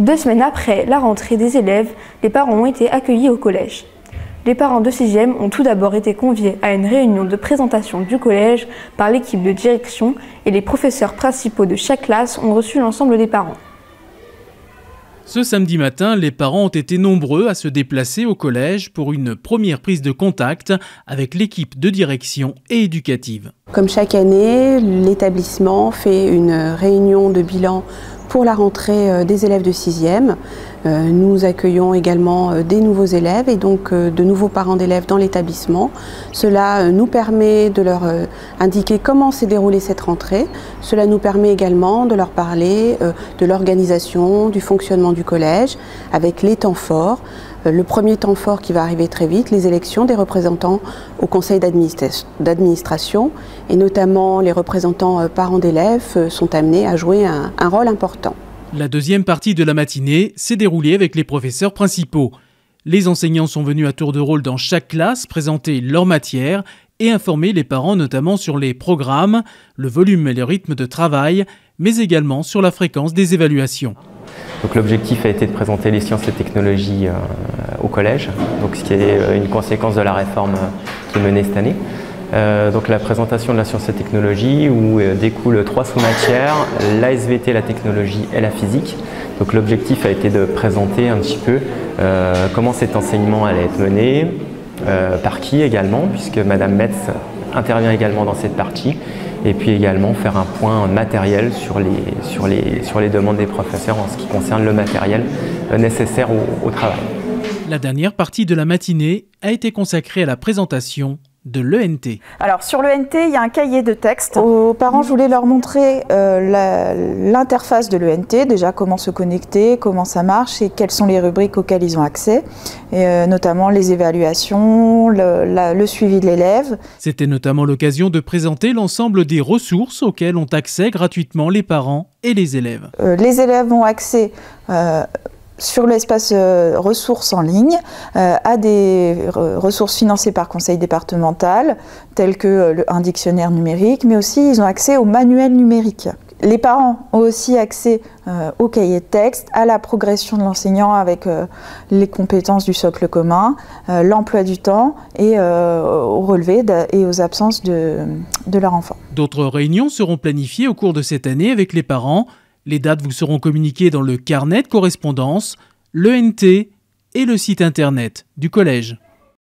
2 semaines après la rentrée des élèves, les parents ont été accueillis au collège. Les parents de 6e ont tout d'abord été conviés à une réunion de présentation du collège par l'équipe de direction et les professeurs principaux de chaque classe ont reçu l'ensemble des parents. Ce samedi matin, les parents ont été nombreux à se déplacer au collège pour une première prise de contact avec l'équipe de direction et éducative. Comme chaque année, l'établissement fait une réunion de bilan pour la rentrée des élèves de 6e. Nous accueillons également des nouveaux élèves et donc de nouveaux parents d'élèves dans l'établissement. Cela nous permet de leur indiquer comment s'est déroulée cette rentrée. Cela nous permet également de leur parler de l'organisation, du fonctionnement du collège, avec les temps forts. Le premier temps fort qui va arriver très vite, les élections des représentants au conseil d'administration et notamment les représentants parents d'élèves sont amenés à jouer un rôle important. La deuxième partie de la matinée s'est déroulée avec les professeurs principaux. Les enseignants sont venus à tour de rôle dans chaque classe présenter leur matière et informer les parents notamment sur les programmes, le volume et le rythme de travail, mais également sur la fréquence des évaluations. Donc l'objectif a été de présenter les sciences et technologies au collège, donc ce qui est une conséquence de la réforme qui est menée cette année. Donc la présentation de la science et technologie où découlent 3 sous-matières, la SVT, la technologie et la physique. Donc l'objectif a été de présenter un petit peu comment cet enseignement allait être mené, par qui également, puisque Madame Metz intervient également dans cette partie. Et puis également faire un point matériel sur les demandes des professeurs en ce qui concerne le matériel nécessaire au travail. La dernière partie de la matinée a été consacrée à la présentation de l'ENT. Alors sur l'ENT, il y a un cahier de texte. Aux parents, je voulais leur montrer l'interface de l'ENT, déjà comment se connecter, comment ça marche et quelles sont les rubriques auxquelles ils ont accès, et notamment les évaluations, le suivi de l'élève. C'était notamment l'occasion de présenter l'ensemble des ressources auxquelles ont accès gratuitement les parents et les élèves. Les élèves ont accès sur l'espace ressources en ligne, à des ressources financées par conseil départemental, telles que un dictionnaire numérique, mais aussi ils ont accès au manuel numérique. Les parents ont aussi accès au cahier de texte, à la progression de l'enseignant avec les compétences du socle commun, l'emploi du temps et au relevé et aux absences de leur enfant. D'autres réunions seront planifiées au cours de cette année avec les parents. Les dates vous seront communiquées dans le carnet de correspondance, l'ENT et le site internet du collège.